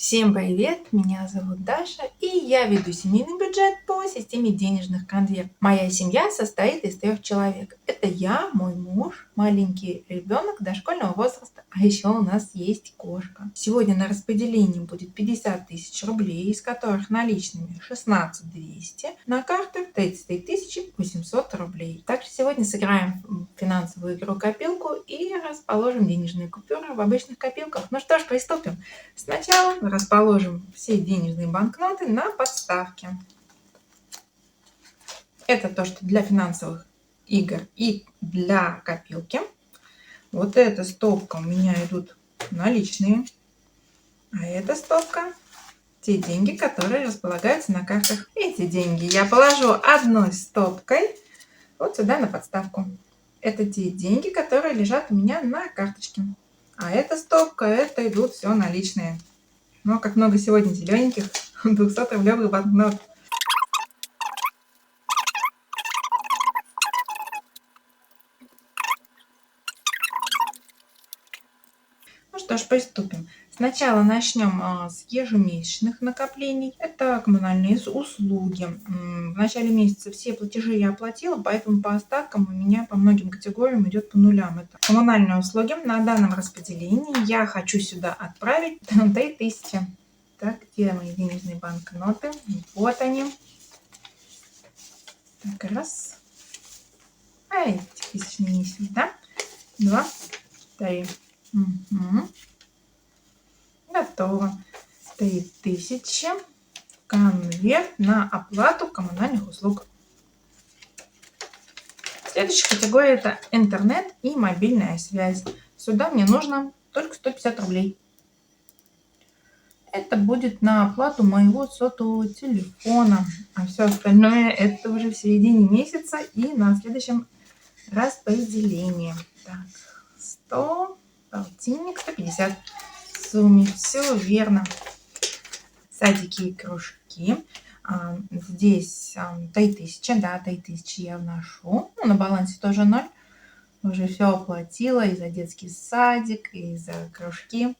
Всем привет! Меня зовут Даша, и я веду семейный бюджет по системе денежных конвертов. Моя семья состоит из 3 человек. Это я, мой муж, маленький ребенок дошкольного возраста, а еще у нас есть кошка. Сегодня на распределении будет 50 тысяч рублей, из которых наличными 16 200, на картах 33 800 рублей. Также сегодня сыграем в финансовую игру-копилку и расположим денежные купюры в обычных копилках. Ну что ж, приступим. Сначала расположим все денежные банкноты на подставке. Это то, что для финансовых игр и для копилки. Вот эта стопка у меня идут наличные, а эта стопка те деньги, которые располагаются на картах. Эти деньги я положу одной стопкой вот сюда на подставку. Это те деньги, которые лежат у меня на карточке. А эта стопка, это идут все наличные. Но как много сегодня зелененьких 200-рублевых банкнот. Ну что ж, приступим. Сначала начнем с ежемесячных накоплений. Это коммунальные услуги. В начале месяца все платежи я оплатила, поэтому по остаткам у меня по многим категориям идет по нулям. Это коммунальные услуги. На данном распределении я хочу сюда отправить 3000. Так, где мои денежные банкноты? Вот они. Так, раз. А эти тысячные не сюда. 2, 3. Угу. Готово. 3000. Конверт на оплату коммунальных услуг. Следующая категория – это интернет и мобильная связь. Сюда мне нужно только 150 рублей. Это будет на оплату моего сотового телефона. А все остальное это уже в середине месяца и на следующем распределении. Так, 100, полтинник, 150 в сумме. Все верно. Садики и кружки. Здесь 3000, да, 3000 я вношу. Ну, на балансе тоже 0. Уже все оплатила и за детский садик, и за кружки.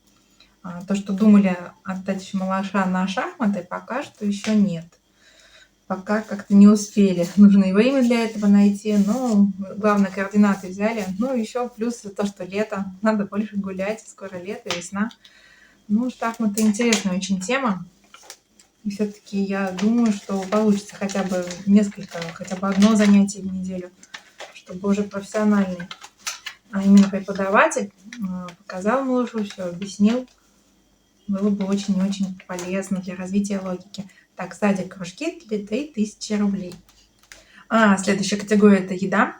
То, что думали отдать малыша на шахматы, пока что еще нет. Пока как-то не успели. Нужно и время для этого найти. Но главное, координаты взяли. Ну, еще плюс то, что лето. Надо больше гулять. Скоро лето, весна. Ну, шахматы интересная очень тема. И все-таки я думаю, что получится хотя бы несколько, хотя бы одно занятие в неделю, чтобы уже профессиональный, а именно преподаватель показал малышу, все объяснил. Было бы очень и очень полезно для развития логики. Так, садик, кружки, 3000 рублей. Следующая категория – это еда.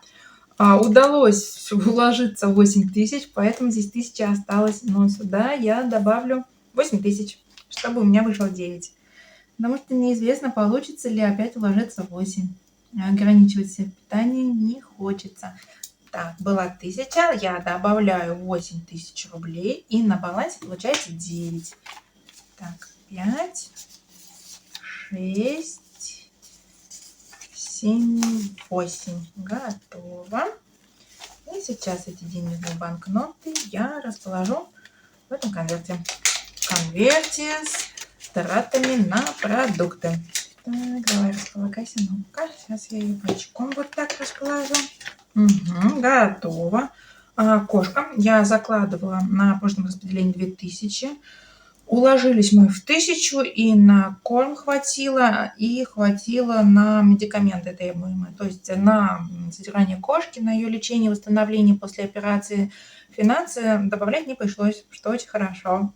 Удалось уложиться в 8000, поэтому здесь 1000 осталось. Но сюда я добавлю 8000, чтобы у меня вышло 9. Потому что неизвестно, получится ли опять уложиться в 8. Ограничивать себя в питании не хочется. Так, была 1000, я добавляю 8000 рублей, и на балансе получается 9. Так, 5, 6, 7, 8. Готово. И сейчас эти денежные банкноты я расположу в этом конверте. В конверте с тратами на продукты. Так, давай располагайся. Ну-ка, сейчас я ее бочком вот так расположу. Угу, готово. Кошка. Я закладывала на прошлом распределении 2000. Уложились мы в 1000, и на корм хватило, и хватило на медикаменты требуемые. То есть на содержание кошки, на ее лечение, восстановление после операции. Финансы добавлять не пришлось, что очень хорошо.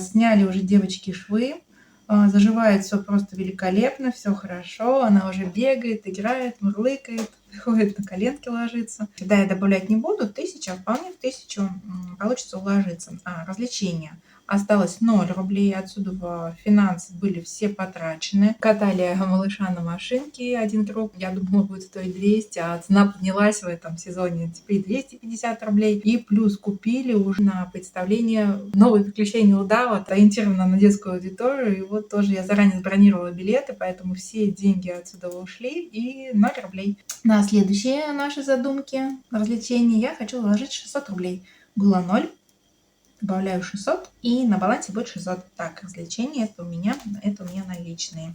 Сняли уже девочки швы. Заживает все просто великолепно, все хорошо. Она уже бегает, играет, мурлыкает, приходит на коленки ложится. Сюда я добавлять не буду. 1000, вполне в 1000 получится уложиться. Развлечения. Осталось 0 рублей. Отсюда в финансы были все потрачены. Катали малыша на машинке один круг. Я думала, будет стоить 200, а цена поднялась в этом сезоне. Теперь 250 рублей. И плюс купили уже на представление «Новые приключения удава», ориентировано на детскую аудиторию. И вот тоже я заранее забронировала билеты, поэтому все деньги отсюда ушли. И 0 рублей. На следующие наши задумки развлечения я хочу вложить 600 рублей. Было 0. Добавляю 600, и на балансе будет 600. Так, развлечения это у меня наличные.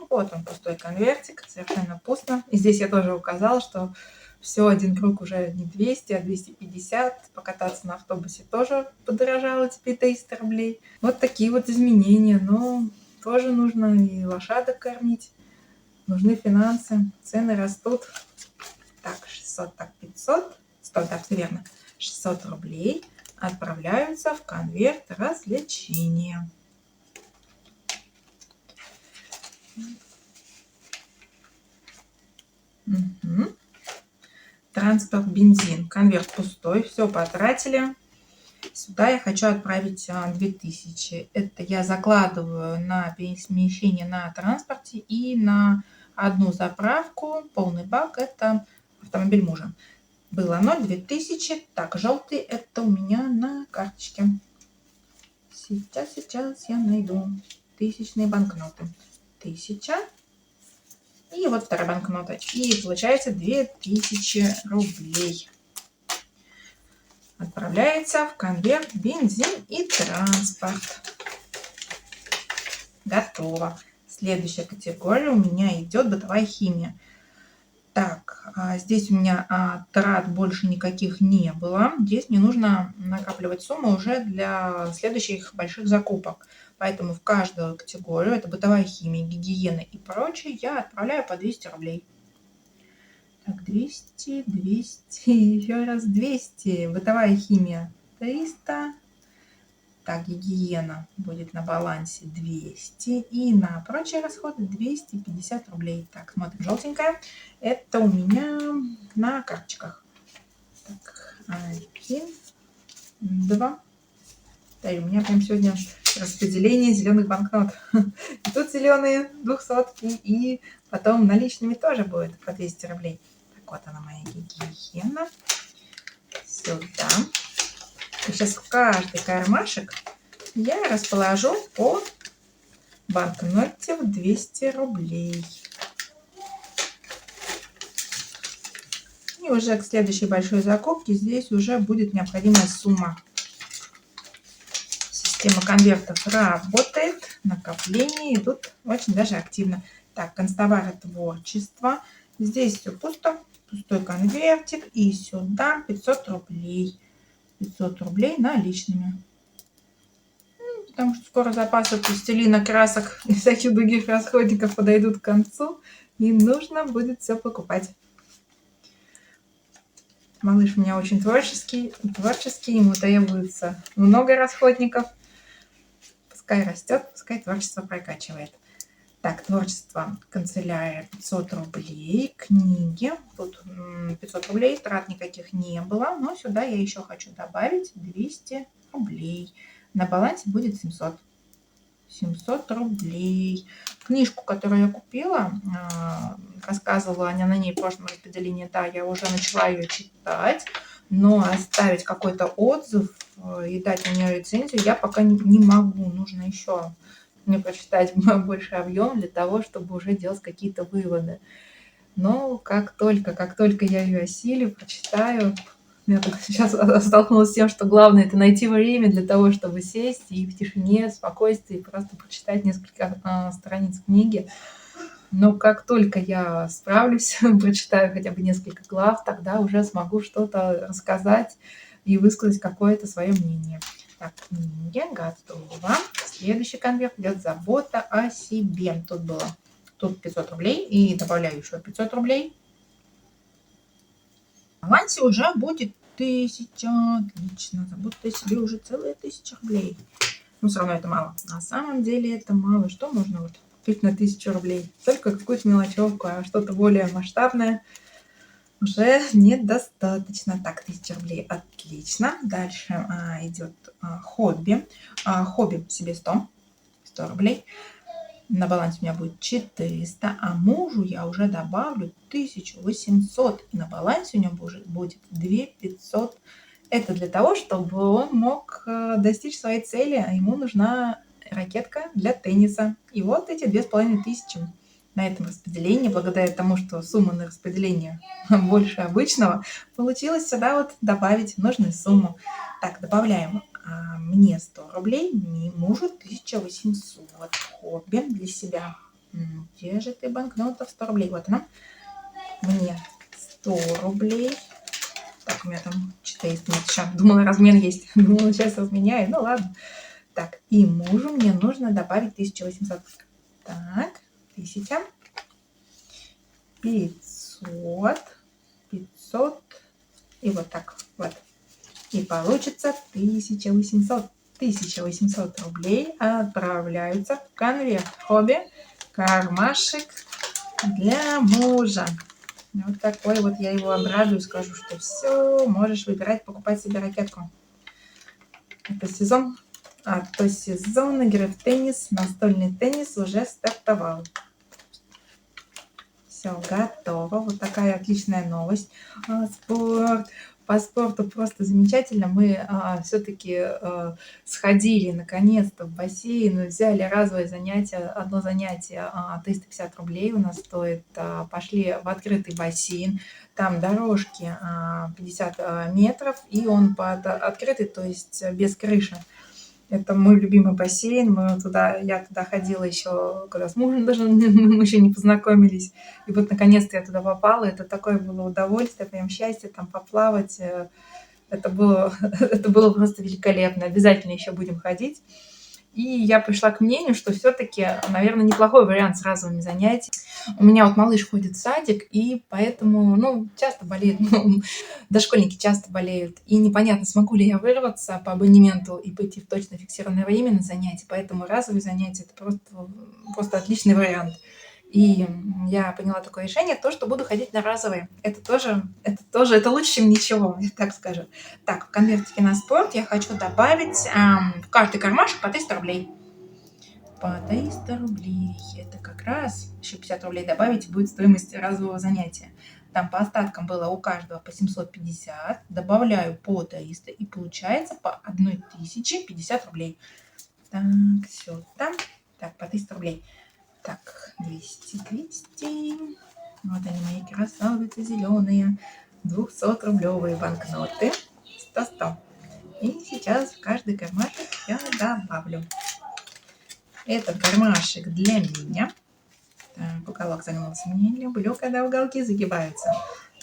Вот он, пустой конвертик, совершенно пусто. И здесь я тоже указала, что все, один круг уже не 200, а 250. Покататься на автобусе тоже подорожало, теперь 300 рублей. Вот такие вот изменения. Но тоже нужно и лошадок кормить. Нужны финансы. Цены растут. Так, 600, так, 500. 100, так, все верно. 600 рублей отправляются в конверт развлечения. Угу. Транспорт, бензин. Конверт пустой. Все потратили. Сюда я хочу отправить 2000. Это я закладываю на перемещение на транспорте и на одну заправку. Полный бак. Это автомобиль мужа. Было 0, 2000. Так, желтый это у меня на карточке. Сейчас я найду тысячные банкноты. 1000. И вот вторая банкнота. И получается 2000 рублей. Отправляется в конверт бензин и транспорт. Готово. Следующая категория у меня идет бытовая химия. Так, здесь у меня трат больше никаких не было. Здесь мне нужно накапливать сумму уже для следующих больших закупок. Поэтому в каждую категорию, это бытовая химия, гигиена и прочее, я отправляю по 200 рублей. Так, 200, 200, еще раз 200. Бытовая химия 300. Так, гигиена будет на балансе 200. И на прочие расходы 250 рублей. Так, смотрим, желтенькая. Это у меня на карточках. Так, 1, 2. Да, и у меня прям сегодня распределение зеленых банкнот. И тут зеленые 200, и потом наличными тоже будет по 200 рублей. Так, вот она моя гигиена. Сюда. И сейчас в каждый кармашек я расположу по банкноте в 200 рублей. И уже к следующей большой закупке здесь уже будет необходимая сумма. Система конвертов работает, накопления идут очень даже активно. Так, констовары творчества. Здесь все пусто, пустой конвертик. И сюда 500 рублей. 500 рублей наличными. Потому что скоро запасы пластилина, красок и всяких других расходников подойдут к концу. И нужно будет все покупать. Малыш у меня очень творческий, ему требуется много расходников. Пускай растет, пускай творчество прокачивает. Так, творчество, канцелярия 500 рублей, книги. Тут 500 рублей, трат никаких не было. Но сюда я еще хочу добавить 200 рублей. На балансе будет 700. 700 рублей. Книжку, которую я купила, рассказывала Аня на ней в прошлом распределении. Да, я уже начала ее читать. Но оставить какой-то отзыв и дать на нее рецензию я пока не могу. Нужно еще мне прочитать больше объем для того, чтобы уже делать какие-то выводы. Но как только я ее осилю, прочитаю, я тут сейчас столкнулась с тем, что главное это найти время для того, чтобы сесть и в тишине, в спокойствии просто прочитать несколько страниц книги. Но как только я справлюсь, прочитаю хотя бы несколько глав, тогда уже смогу что-то рассказать и высказать какое-то свое мнение. Так, книги готово. Следующий конверт идет забота о себе. Тут 500 рублей и добавляю еще 500 рублей. На балансе уже будет 1000. Отлично. Забота о себе уже целая 1000 рублей. Но все равно это мало. На самом деле это мало. Что можно вот купить на 1000 рублей? Только какую-то мелочевку, а что-то более масштабное уже недостаточно. Так, 1000 рублей. Отлично. Дальше идет хобби. Хобби себе 100 рублей. На балансе у меня будет 400, а мужу я уже добавлю 1800. И на балансе у него будет 2500. Это для того, чтобы он мог достичь своей цели, а ему нужна ракетка для тенниса. И вот эти 2500 на этом распределении, благодаря тому, что сумма на распределение больше обычного, получилось сюда вот добавить нужную сумму. Так, добавляем мне 100 рублей, мужу 1800. Хобби для себя. Где же ты, банкнота в 100 рублей? Вот она. Мне 100 рублей. Так, у меня там 400. Нет, еще. Думала, размен есть. Думала, сейчас разменяю. Ну, ладно. Так, и мужу мне нужно добавить 1800. Так, 1000. 500. 500. И вот так. Вот. И получится 1800. 1800 рублей отправляются в конверт. Хобби. Кармашек для мужа. Вот такой вот, я его обрадую, скажу, что все, можешь выбирать, покупать себе ракетку. Это сезон, то сезон игры в теннис, настольный теннис уже стартовал. Все, готово. Вот такая отличная новость. Спорт. По спорту просто замечательно. Мы все-таки сходили наконец-то в бассейн, взяли разовое занятие. Одно занятие 350 рублей у нас стоит. Пошли в открытый бассейн. Там дорожки 50 метров, и он открытый, то есть без крыши. Это мой любимый бассейн. Я туда ходила еще, когда с мужем даже мы еще не познакомились. И вот наконец-то я туда попала. Это такое было удовольствие, прям счастье там поплавать. Это было просто великолепно. Обязательно еще будем ходить. И я пришла к мнению, что все-таки, наверное, неплохой вариант с разовыми занятиями. У меня вот малыш ходит в садик, и поэтому, часто болеет, дошкольники часто болеют. И непонятно, смогу ли я вырваться по абонементу и пойти в точно фиксированное время на занятия. Поэтому разовые занятия – это просто отличный вариант. И я поняла такое решение, то, что буду ходить на разовые. Это лучше, чем ничего, я так скажу. Так, в конвертике на спорт я хочу добавить в каждый кармашек по 300 рублей. По 300 рублей. Это как раз еще 50 рублей добавить, будет стоимость разового занятия. Там по остаткам было у каждого по 750. Добавляю по 300 и получается по 1050 рублей. Так, сюда. Так, по 300 рублей. Так, 200. Вот они, мои красавицы зеленые. 200-рублевые банкноты. 100. И сейчас в каждый кармашек я добавлю. Это кармашек для меня. Так, уголок загнулся. Не люблю, когда уголки загибаются.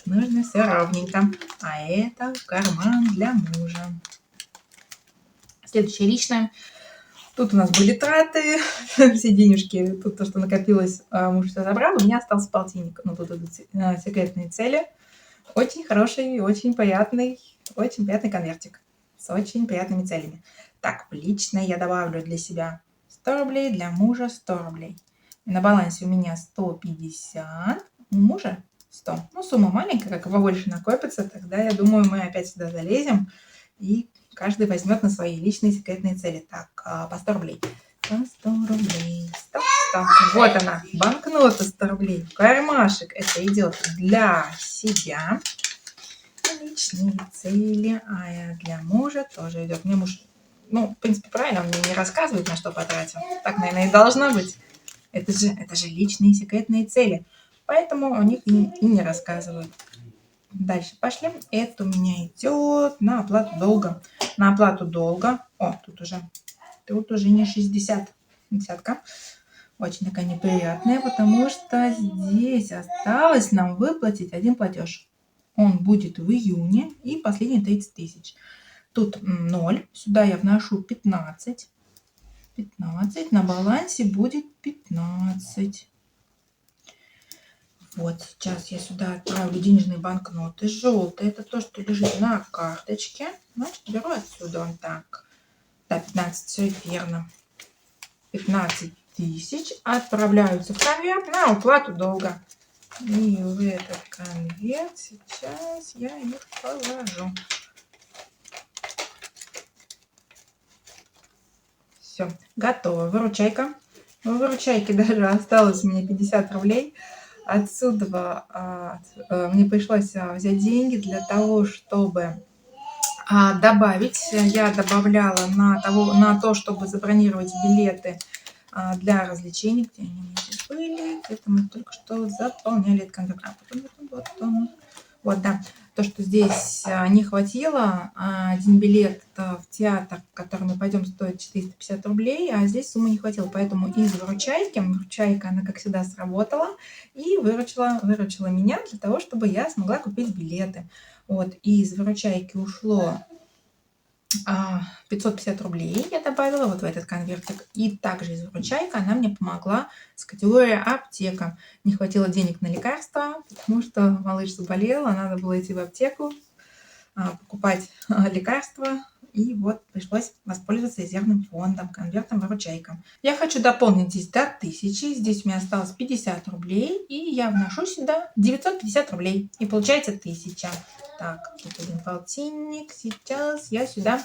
Нужно все ровненько. А это карман для мужа. Следующее личное. Тут у нас были траты, все денежки, тут то, что накопилось, муж все забрал, у меня остался полтинник. Ну, тут идут секретные цели. Очень хороший, очень приятный конвертик с очень приятными целями. Так, в личное я добавлю для себя 100 рублей, для мужа 100 рублей. На балансе у меня 150, у мужа 100. Ну, сумма маленькая, как побольше накопится, тогда, я думаю, мы опять сюда залезем и каждый возьмет на свои личные секретные цели. Так, по 100 рублей. По 100 рублей. 100. Вот она, банкнота 100 рублей. Кармашек. Это идет для себя. Личные цели. А для мужа тоже идет. Мне муж, в принципе, правильно, он мне не рассказывает, на что потратил. Так, наверное, и должно быть. Это же личные секретные цели. Поэтому о них и не рассказывают. Дальше пошли. Это у меня идет на оплату долга. На оплату долга. Тут уже не 60. Десятка. Очень такая неприятная, потому что здесь осталось нам выплатить один платеж. Он будет в июне и последние 30 тысяч. Тут 0. Сюда я вношу 15. 15. На балансе будет 15. Вот, сейчас я сюда отправлю денежные банкноты. Желтые, это то, что лежит на карточке. Значит, беру отсюда вот так. Да, 15, все верно. 15 тысяч отправляются в конверт на уплату долга. И в этот конверт сейчас я их положу. Все, готово. Выручайка. В выручайке даже осталось у меня 50 рублей. Отсюда мне пришлось взять деньги для того, чтобы добавить. Я добавляла на то, чтобы забронировать билеты для развлечений. Где они у меня здесь были? Где-то мы только что заполняли этот конверт. Вот он. Вот, да. то, что здесь не хватило. Один билет в театр, в который мы пойдем, стоит 450 рублей, а здесь суммы не хватило. Поэтому из выручайка, она, как всегда, сработала и выручила меня для того, чтобы я смогла купить билеты. Вот, и из выручайки ушло 550 рублей я добавила вот в этот конвертик. И также из выручайка она мне помогла с категорией аптека. Не хватило денег на лекарства, потому что малыш заболел, а надо было идти в аптеку, покупать лекарства. И вот пришлось воспользоваться резервным фондом, конвертом выручайка. Я хочу дополнить здесь до 1000. Здесь у меня осталось 50 рублей. И я вношу сюда 950 рублей. И получается 1000. Так, тут один полтинник. Сейчас я сюда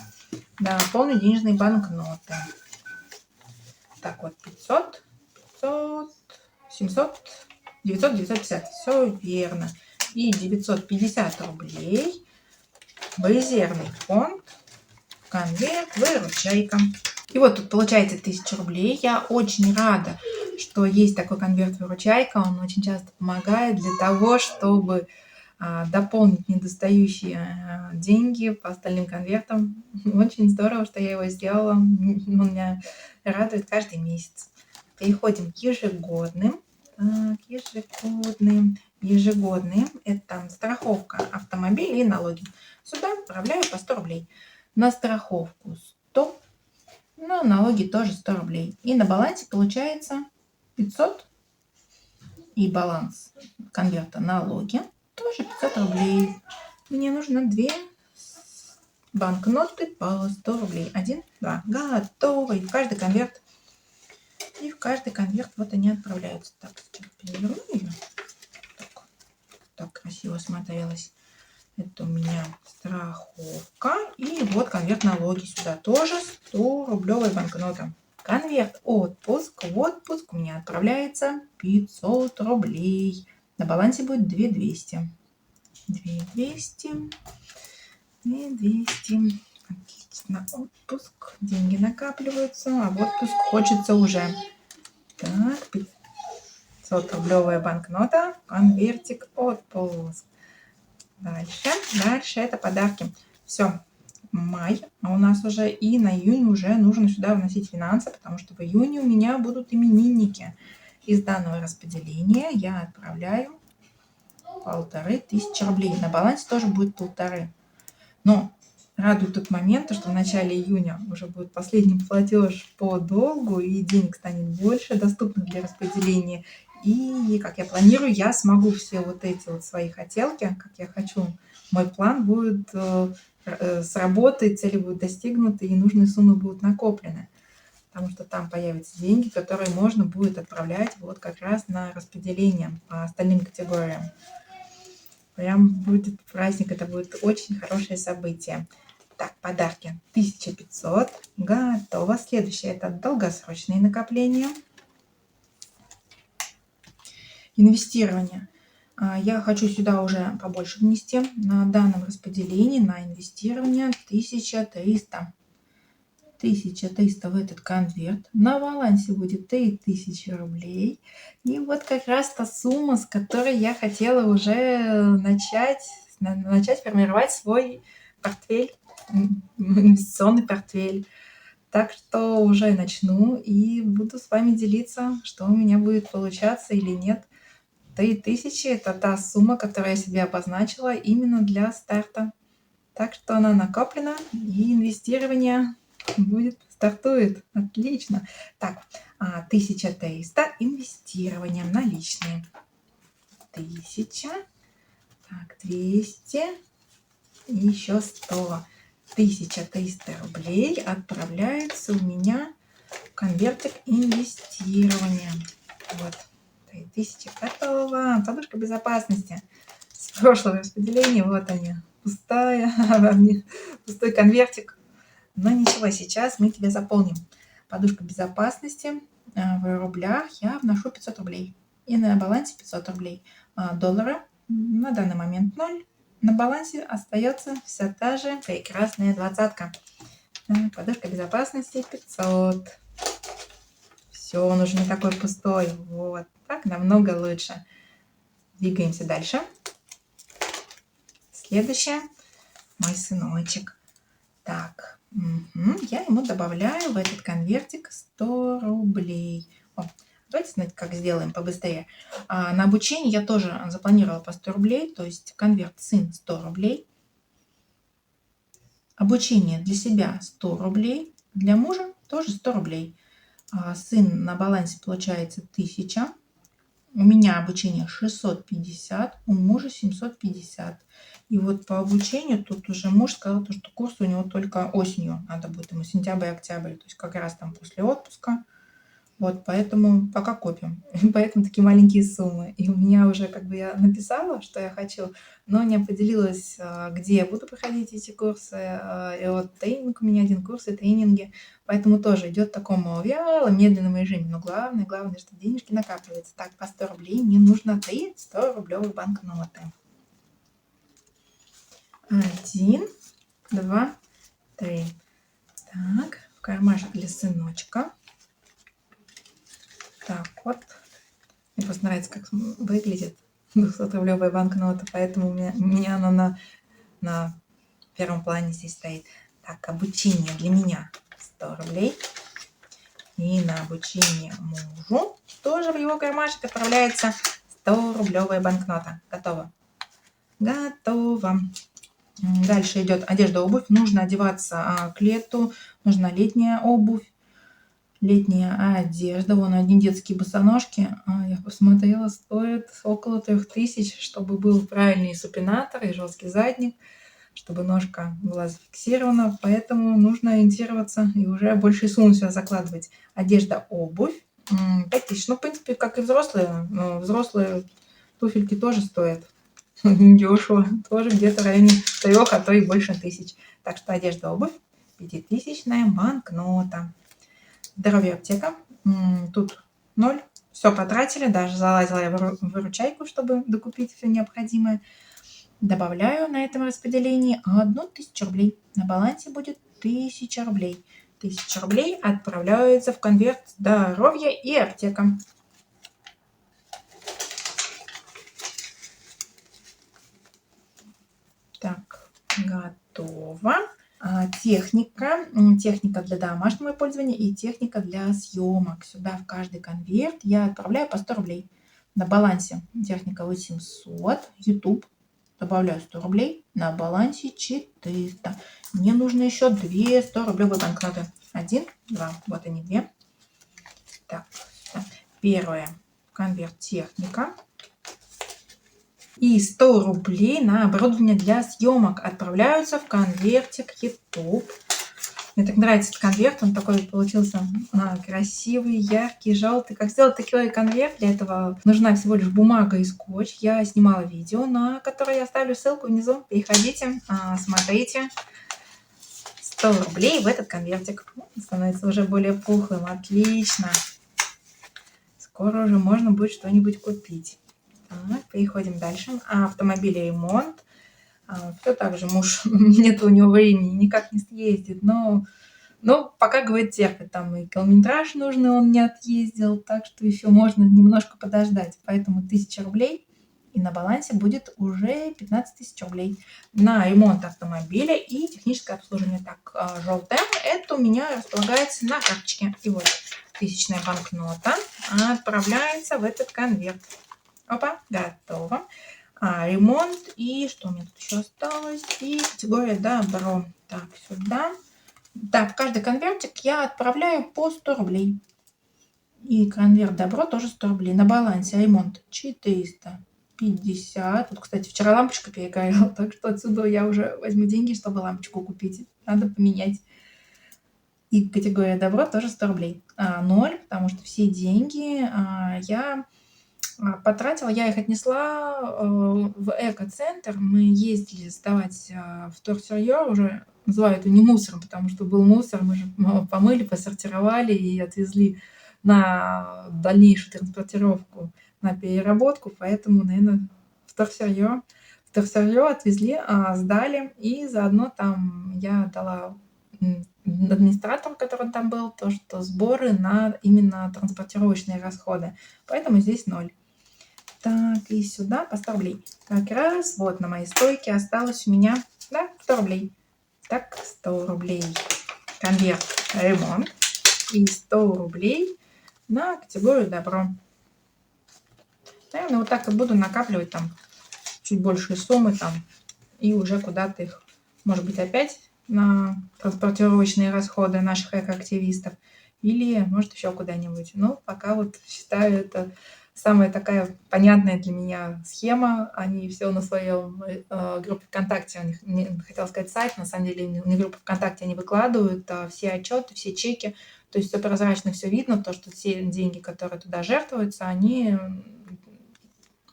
дополню денежные банкноты. Так, вот 500, 500, 700, 900, 950. Все верно. И 950 рублей в резервный фонд, конверт, выручайка. И вот тут получается 1000 рублей. Я очень рада, что есть такой конверт выручайка. Он очень часто помогает для того, чтобы дополнить недостающие деньги по остальным конвертам. Очень здорово, что я его сделала. Он меня радует каждый месяц. Переходим к ежегодным. Так, ежегодные. Это страховка автомобиля и налоги. Сюда отправляю по 100 рублей. На страховку 100, на налоги тоже 100 рублей. И на балансе получается 500. И баланс конверта налоги тоже 500 рублей. Мне нужно 2 банкноты по 100 рублей. 1, 2. Готово. И в каждый конверт. Вот они отправляются. Так, сейчас переверну ее. Так красиво смотрелось. Это у меня страховка. И вот конверт налоги. Сюда тоже 100-рублевая банкнота. Конверт отпуск. В отпуск у меня отправляется 500 рублей. На балансе будет 2200. 2200. 2200. Отлично. Отпуск. Деньги накапливаются. А в отпуск хочется уже. Так, 500-рублевая банкнота. Конвертик отпуск. Дальше это подарки. Все. Май, а у нас уже и на июнь уже нужно сюда вносить финансы, потому что в июне у меня будут именинники. Из данного распределения я отправляю 1500 рублей. На балансе тоже будет 1500. Но радует тот момент, что в начале июня уже будет последний платеж по долгу, и денег станет больше, доступных для распределения. И, как я планирую, я смогу все вот эти вот свои хотелки, как я хочу. Мой план будет сработать, цели будут достигнуты, и нужные суммы будут накоплены. Потому что там появятся деньги, которые можно будет отправлять вот как раз на распределение по остальным категориям. Прям будет праздник, это будет очень хорошее событие. Так, подарки 1500. Готово. Следующее это долгосрочные накопления. Инвестирование. Я хочу сюда уже побольше внести. На данном распределении на инвестирование 1300. 1300 в этот конверт. На балансе будет 3000 рублей. И вот как раз та сумма, с которой я хотела уже начать формировать свой портфель, инвестиционный портфель. Так что уже начну и буду с вами делиться, что у меня будет получаться или нет. 3000 – это та сумма, которую я себе обозначила именно для старта. Так что она накоплена, и инвестирование стартует. Отлично. Так, 1300 инвестированием наличные. 1000. Так, 200. И еще 100. 1300 рублей отправляется у меня в конвертик инвестирования. Вот. 3000 готово. Подушка безопасности. С прошлого распределения. Вот они. Пустой конвертик. Но ничего, сейчас мы тебе заполним. Подушка безопасности. В рублях я вношу 500 рублей. И на балансе 500 рублей. Доллара на данный момент 0. На балансе остается вся та же прекрасная двадцатка. Подушка безопасности 500. Все, он уже не такой пустой. Вот. Так намного лучше. Двигаемся дальше. Следующее. Мой сыночек. Так, я ему добавляю в этот конвертик 100 рублей. О, давайте, знаете, как сделаем побыстрее. На обучение я тоже запланировала по 100 рублей, то есть конверт сын 100 рублей. Обучение для себя 100 рублей, для мужа тоже 100 рублей. Сын на балансе получается 1000. У меня обучение 650, у мужа 750. И вот по обучению тут уже муж сказал, что курс у него только осенью надо будет ему, сентябрь-октябрь, то есть как раз там после отпуска. Вот, поэтому пока копим. Поэтому такие маленькие суммы. И у меня уже как бы я написала, что я хочу, но не определилась, где я буду проходить эти курсы. И вот тренинг у меня один курс и тренинги. Поэтому тоже идет в таком вялом, медленном режиме. Но главное, что денежки накапливаются. Так, по 100 рублей мне нужно 3 100-рублевых банкноты. 1, 2, 3. Так, в кармашек для сыночка. Так вот. Мне просто нравится, как выглядит 200-рублевая банкнота, поэтому у меня она на первом плане здесь стоит. Так, обучение для меня 100 рублей. И на обучение мужу тоже в его кармашек отправляется 100-рублевая банкнота. Готово. Готово. Дальше идет одежда, обувь. Нужно одеваться к лету. Нужна летняя обувь. Летняя одежда. Вон одни детские босоножки. Я посмотрела, стоят около 3000, чтобы был правильный супинатор и жесткий задник, чтобы ножка была зафиксирована. Поэтому нужно ориентироваться и уже большие суммы сюда закладывать. Одежда, обувь. 5000. Ну, в принципе, как и взрослые. Но взрослые туфельки тоже стоят дешево. Тоже где-то в районе 3, а то и больше 1000. Так что одежда, обувь. 5000-я банкнота. Здоровье, аптека. Тут 0. Все потратили. Даже залазила я в выручайку, чтобы докупить все необходимое. Добавляю на этом распределении 1000 рублей. На балансе будет 1000 рублей. 1000 рублей отправляются в конверт здоровье и аптека. Так, готово. Техника для домашнего пользования и техника для съемок. Сюда в каждый конверт я отправляю по 100 рублей. На балансе техника 800. YouTube добавляю 100 рублей. На балансе 400. Мне нужно еще 2 100-рублевые банкноты. 1, 2. Вот они 2. Так, первое. Конверт техника. И 100 рублей на оборудование для съемок отправляются в конвертик YouTube. Мне так нравится этот конверт. Он такой получился красивый, яркий, желтый. Как сделать такой конверт? Для этого нужна всего лишь бумага и скотч. Я снимала видео, на которое я оставлю ссылку внизу. Переходите, смотрите. 100 рублей в этот конвертик. Становится уже более пухлым. Отлично. Скоро уже можно будет что-нибудь купить. Так, переходим дальше. Автомобиль ремонт. Все так же муж, нет у него времени, никак не съездит. Но пока, говорит, терпит. Там и километраж нужный он не отъездил. Так что еще можно немножко подождать. Поэтому 1000 рублей. И на балансе будет уже 15 000 рублей. На ремонт автомобиля и техническое обслуживание. Так, желтая. Это у меня располагается на карточке. И вот 1000-я банкнота отправляется в этот конверт. Опа, готово. Ремонт. И что у меня тут еще осталось? И категория добро. Так, сюда. Так, в каждый конвертик я отправляю по 100 рублей. И конверт добро тоже 100 рублей. На балансе ремонт 450. Вот, кстати, вчера лампочка перегорела, так что отсюда я уже возьму деньги, чтобы лампочку купить. Надо поменять. И категория добро тоже 100 рублей. 0, потому что все деньги я потратила, я их отнесла в эко-центр. Мы ездили сдавать вторсырье, уже называю это не мусором, потому что был мусор, мы же помыли, посортировали и отвезли на дальнейшую транспортировку, на переработку, поэтому, наверное, вторсырье отвезли, сдали, и заодно там я дала администратору, который там был, то, что сборы на именно транспортировочные расходы, поэтому здесь 0. Так, и сюда по 100 рублей. Как раз вот на моей стойке осталось у меня, да, 100 рублей. Так, 100 рублей конверт ремонт и 100 рублей на категорию добро. Наверное, вот так и буду накапливать там чуть большие суммы там и уже куда-то их, может быть, опять на транспортировочные расходы наших экоактивистов или, может, еще куда-нибудь. Но пока вот считаю это самая такая понятная для меня схема. Они все на своем группе ВКонтакте, у них, не, хотела сказать сайт, на самом деле не группа ВКонтакте, они выкладывают все отчеты, все чеки, то есть все прозрачно, все видно, то, что все деньги, которые туда жертвуются, они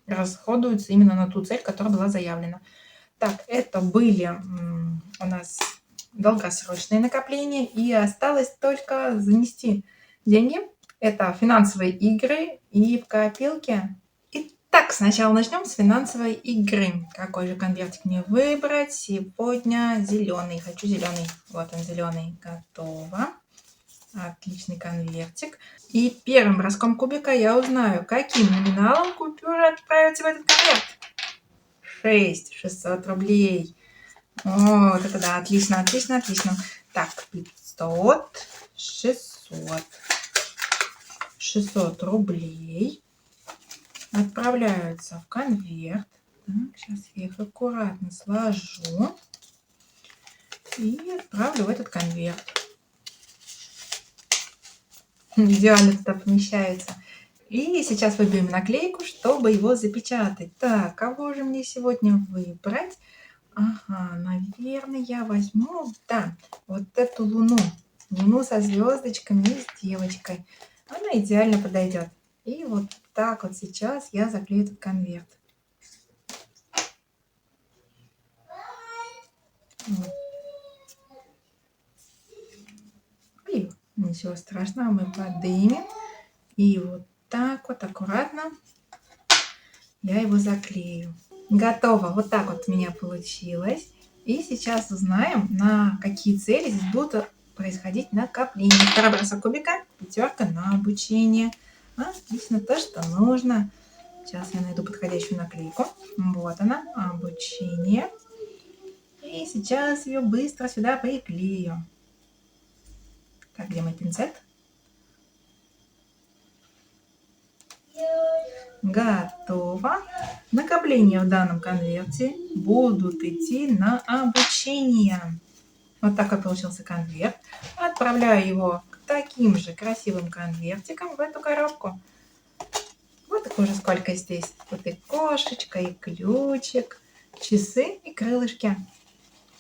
расходуются именно на ту цель, которая была заявлена. Так, это были у нас долгосрочные накопления, и осталось только занести деньги. Это финансовые игры и в копилке. Итак, сначала начнем с финансовой игры. Какой же конвертик мне выбрать? Сегодня зеленый. Хочу зеленый. Вот он, зеленый. Готово. Отличный конвертик. И первым броском кубика я узнаю, каким номиналом купюры отправятся в этот конверт. 600 рублей. О, вот это да, отлично, отлично, отлично. Так, 500, 600. 600 рублей отправляются в конверт. Так, сейчас я их аккуратно сложу и отправлю в этот конверт. Идеально туда помещается. И сейчас выберем наклейку, чтобы его запечатать. Так, кого же мне сегодня выбрать? Ага, наверное, я возьму, да, вот эту луну. Луну со звездочками и с девочкой. Она идеально подойдет. И вот так вот сейчас я заклею этот конверт. Вот. И ничего страшного, мы поднимем. И вот так вот аккуратно я его заклею. Готово. Вот так вот у меня получилось. И сейчас узнаем, на какие цели здесь будут происходить накопления. Второй бросок кубика. 5 на обучение. Отлично, то, что нужно. Сейчас я найду подходящую наклейку. Вот она, обучение. И сейчас ее быстро сюда приклею. Так, где мой пинцет? Готово. Накопления в данном конверте будут идти на обучение. Вот такой получился конверт. Отправляю его к таким же красивым конвертикам в эту коробку. Вот их уже сколько здесь. Вот и кошечка, и ключик, часы и крылышки.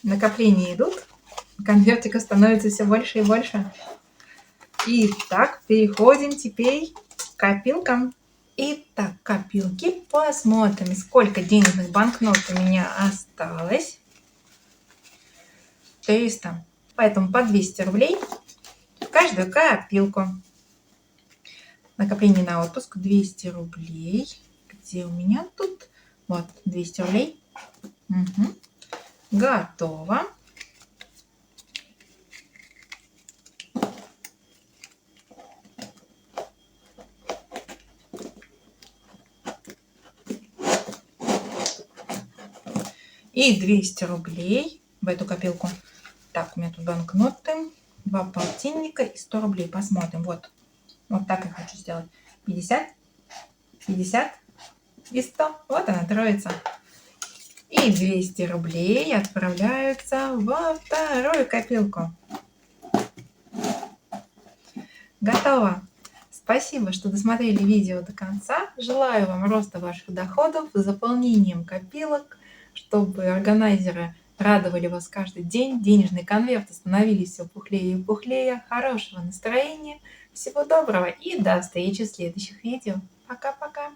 Накопления идут. Конвертиков становится все больше и больше. Итак, переходим теперь к копилкам. Итак, копилки. Посмотрим, сколько денежных банкнот у меня осталось. 300. Поэтому по 200 рублей в каждую копилку. Накопление на отпуск 200 рублей. Где у меня тут? Вот, 200 рублей. Угу. Готово. И 200 рублей в эту копилку. Так, у меня тут банкноты, 2 полтинника и 100 рублей. Посмотрим. Вот. Вот так я хочу сделать. 50, 50 и 100. Вот она, троица. И 200 рублей отправляются во вторую копилку. Готово. Спасибо, что досмотрели видео до конца. Желаю вам роста ваших доходов, заполнением копилок, чтобы органайзеры радовали вас каждый день, денежные конверты становились все пухлее и пухлее. Хорошего настроения, всего доброго и до встречи в следующих видео. Пока-пока.